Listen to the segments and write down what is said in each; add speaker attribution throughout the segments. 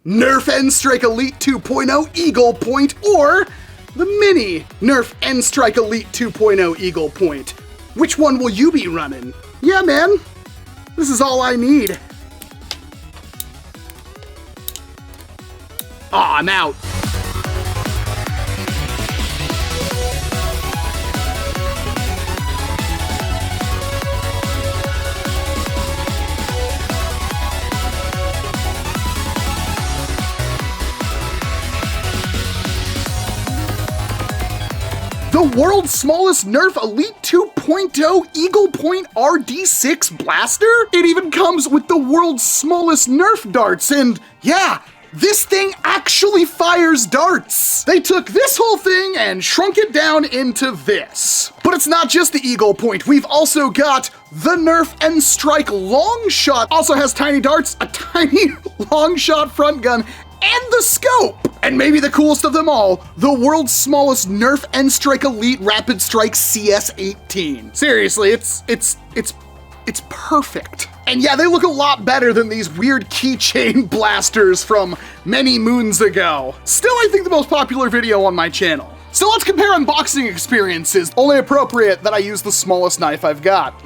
Speaker 1: NERF N-STRIKE Elite 2.0 Eaglepoint, or the mini NERF N-STRIKE Elite 2.0 Eaglepoint. Which one will you be running? Yeah, man, this is all I need. Aw, I'm out. The world's smallest NERF Elite 2.0 Eaglepoint RD-6 blaster? It even comes with the world's smallest NERF darts, and yeah, this thing actually fires darts. They took this whole thing and shrunk it down into this. But it's not just the Eaglepoint. We've also got the NERF N-STRIKE Longshot. Also has tiny darts, a tiny Longshot front gun, and the scope. And maybe the coolest of them all, the world's smallest NERF N-STRIKE Elite Rapidstrike CS-18. Seriously, it's perfect. And yeah, they look a lot better than these weird keychain blasters from many moons ago. Still, I think the most popular video on my channel. So let's compare unboxing experiences. Only appropriate that I use the smallest knife I've got.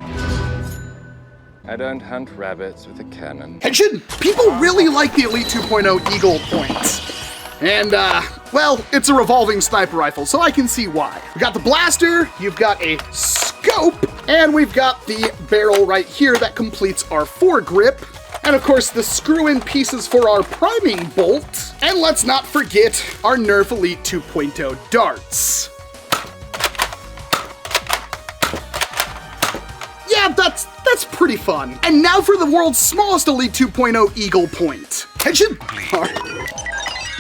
Speaker 2: I don't hunt rabbits with a cannon.
Speaker 1: Attention! People really like the Elite 2.0 Eaglepoint. And, well, it's a revolving sniper rifle, so I can see why. We got the blaster, you've got a scope, and we've got the barrel right here that completes our foregrip. And of course, the screw-in pieces for our priming bolt. And let's not forget our NERF Elite 2.0 darts. Yeah, that's pretty fun. And now for the world's smallest Elite 2.0 Eaglepoint. Attention!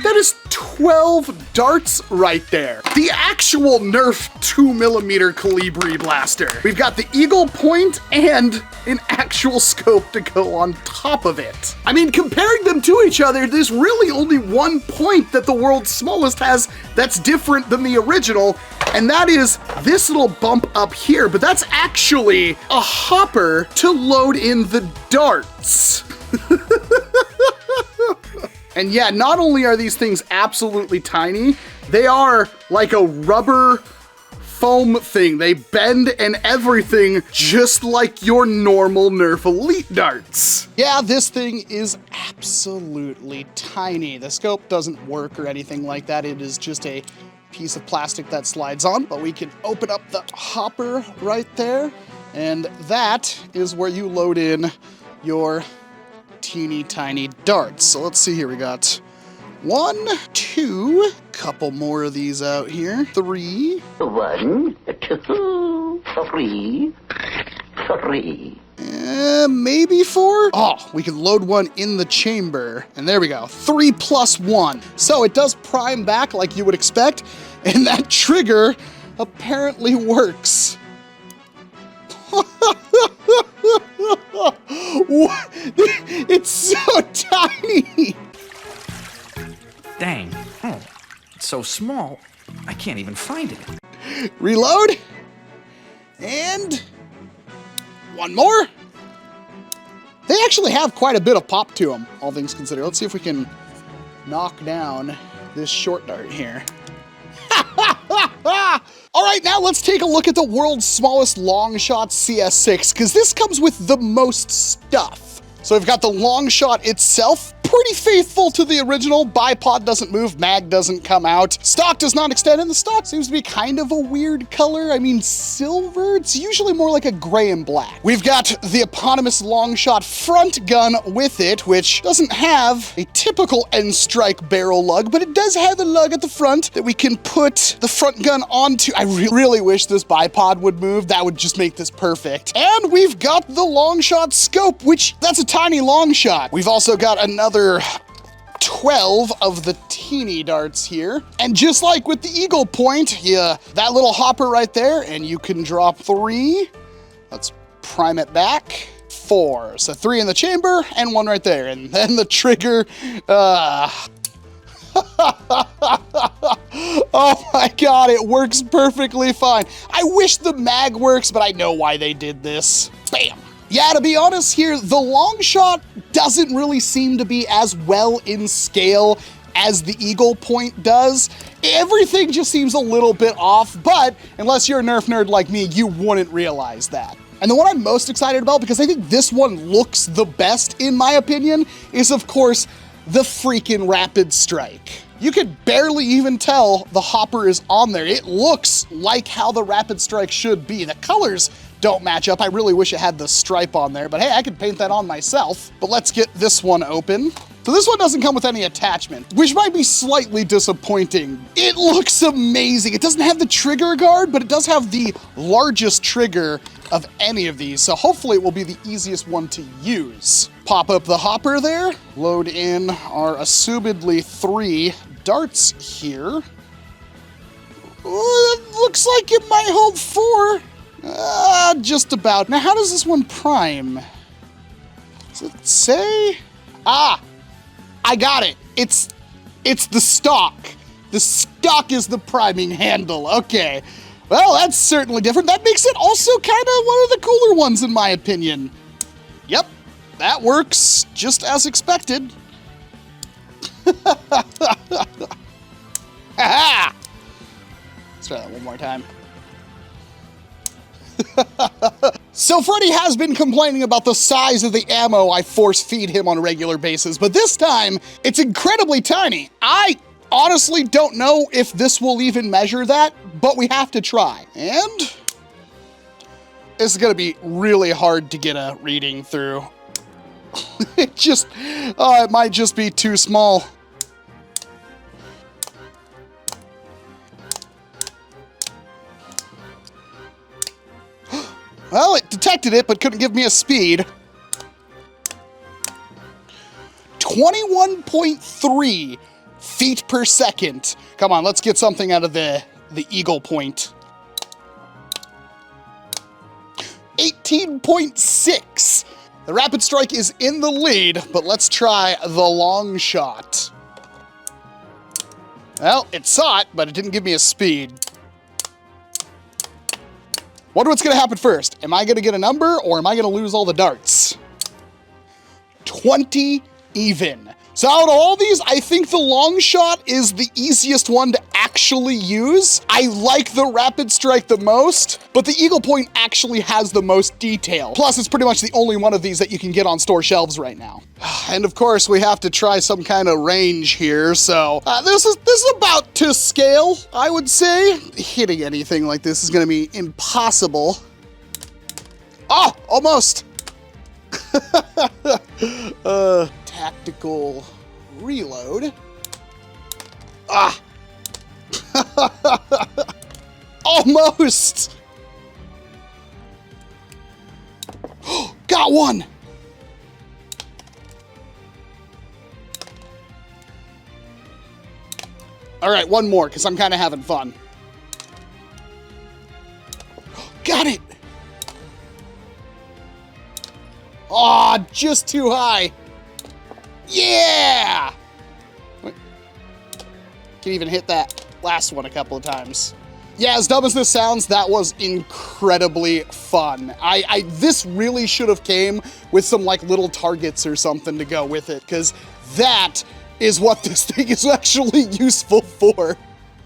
Speaker 1: That is 12 darts right there. The actual NERF 2mm Calibri blaster. We've got the Eaglepoint and an actual scope to go on top of it. I mean, comparing them to each other, there's really only one point that the world's smallest has that's different than the original, and that is this little bump up here, but that's actually a hopper to load in the darts. And yeah, not only are these things absolutely tiny, they are like a rubber foam thing. They bend and everything just like your normal NERF Elite darts. Yeah, this thing is absolutely tiny. The scope doesn't work or anything like that. It is just a piece of plastic that slides on, but we can open up the hopper right there, and that is where you load in your teeny tiny darts. So let's see here, we got 1, 2, couple more of these out here, 3.
Speaker 3: 1, 2, 3, 3.
Speaker 1: Maybe 4? Oh, we can load one in the chamber. And there we go, 3 plus 1. So it does prime back like you would expect, and that trigger apparently works. It's so tiny!
Speaker 4: Dang, oh, it's so small, I can't even find it.
Speaker 1: Reload, and 1 more. They actually have quite a bit of pop to them, all things considered. Let's see if we can knock down this short dart here. All right, now let's take a look at the world's smallest Longshot CS-6, because this comes with the most stuff. So we've got the Longshot itself, pretty faithful to the original. Bipod doesn't move, mag doesn't come out. Stock does not extend, and the stock seems to be kind of a weird color. I mean, silver? It's usually more like a gray and black. We've got the eponymous Longshot front gun with it, which doesn't have a typical N-Strike barrel lug, but it does have the lug at the front that we can put the front gun onto. I really wish this bipod would move. That would just make this perfect. And we've got the Longshot scope, which that's a tiny Longshot. We've also got another 12 of the teeny darts here. And just like with the Eaglepoint, yeah, that little hopper right there, and you can drop 3. Let's prime it back. 4. So 3 in the chamber and 1 right there. And then the trigger, oh my god, it works perfectly fine. I wish the mag works, but I know why they did this. Bam. Yeah, to be honest here, the Longshot doesn't really seem to be as well in scale as the Eaglepoint does. Everything just seems a little bit off, but unless you're a Nerf nerd like me, you wouldn't realize that. And the one I'm most excited about, because I think this one looks the best in my opinion, is of course the freaking Rapidstrike. You could barely even tell the hopper is on there. It looks like how the Rapidstrike should be. The colors don't match up. I really wish it had the stripe on there, but hey, I could paint that on myself. But let's get this one open. So this one doesn't come with any attachment, which might be slightly disappointing. It looks amazing. It doesn't have the trigger guard, but it does have the largest trigger of any of these, so hopefully it will be the easiest one to use. Pop up the hopper there, load in our assumedly 3 darts here. Oh, it looks like it might hold 4. Just about. Now, how does this one prime? Does it say? Ah, I got it. It's the stock. The stock is the priming handle. Okay. Well, that's certainly different. That makes it also kind of one of the cooler ones in my opinion. Yep, that works just as expected. Ha-ha! Let's try that one more time. So Freddy has been complaining about the size of the ammo I force feed him on a regular basis, but this time it's incredibly tiny. I honestly don't know if this will even measure that, but we have to try. And this is gonna be really hard to get a reading through. It might just be too small. Well, it detected it, but couldn't give me a speed. 21.3 feet per second. Come on, let's get something out of the Eaglepoint. 18.6. The Rapidstrike is in the lead, but let's try the Longshot. Well, it saw it, but it didn't give me a speed. Wonder what's gonna happen first. Am I gonna get a number or am I gonna lose all the darts? 20 even. So out of all these, I think the Longshot is the easiest one to actually use. I like the Rapidstrike the most, but the Eaglepoint actually has the most detail. Plus, it's pretty much the only one of these that you can get on store shelves right now. And of course, we have to try some kind of range here, so this is about to scale, I would say. Hitting anything like this is gonna be impossible. Oh, almost. Tactical reload. Ah! Almost! Got one! All right, one more, because I'm kind of having fun. Got it! Aw, just too high. Yeah! Can even hit that last one a couple of times. Yeah, as dumb as this sounds, that was incredibly fun. This really should have came with some like little targets or something to go with it, because that is what this thing is actually useful for.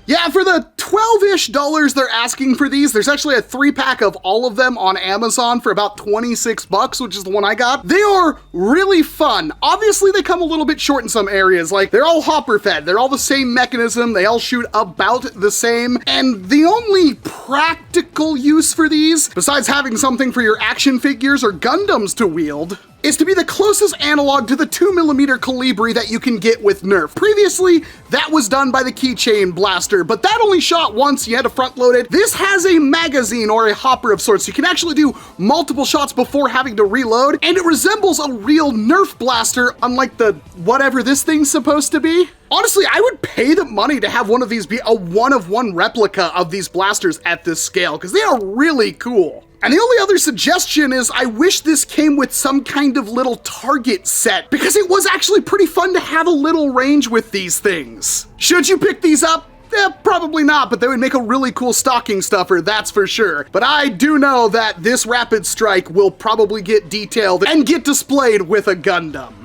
Speaker 1: Yeah, for the $12-ish they're asking for these, there's actually a 3-pack of all of them on Amazon for about 26 bucks, which is the one I got. They are really fun. Obviously, they come a little bit short in some areas. Like, they're all hopper fed. They're all the same mechanism. They all shoot about the same. And the only practical use for these, besides having something for your action figures or Gundams to wield, is to be the closest analog to the 2mm Colibri that you can get with Nerf. Previously, that was done by the keychain blaster, but that only shot once, you had to front load it. This has a magazine or a hopper of sorts. You can actually do multiple shots before having to reload, and it resembles a real Nerf blaster, unlike the whatever this thing's supposed to be. Honestly, I would pay the money to have one of these be a one-of-one replica of these blasters at this scale, because they are really cool. And the only other suggestion is I wish this came with some kind of little target set, because it was actually pretty fun to have a little range with these things. Should you pick these up? Probably not, but they would make a really cool stocking stuffer, that's for sure. But I do know that this Rapidstrike will probably get detailed and get displayed with a Gundam.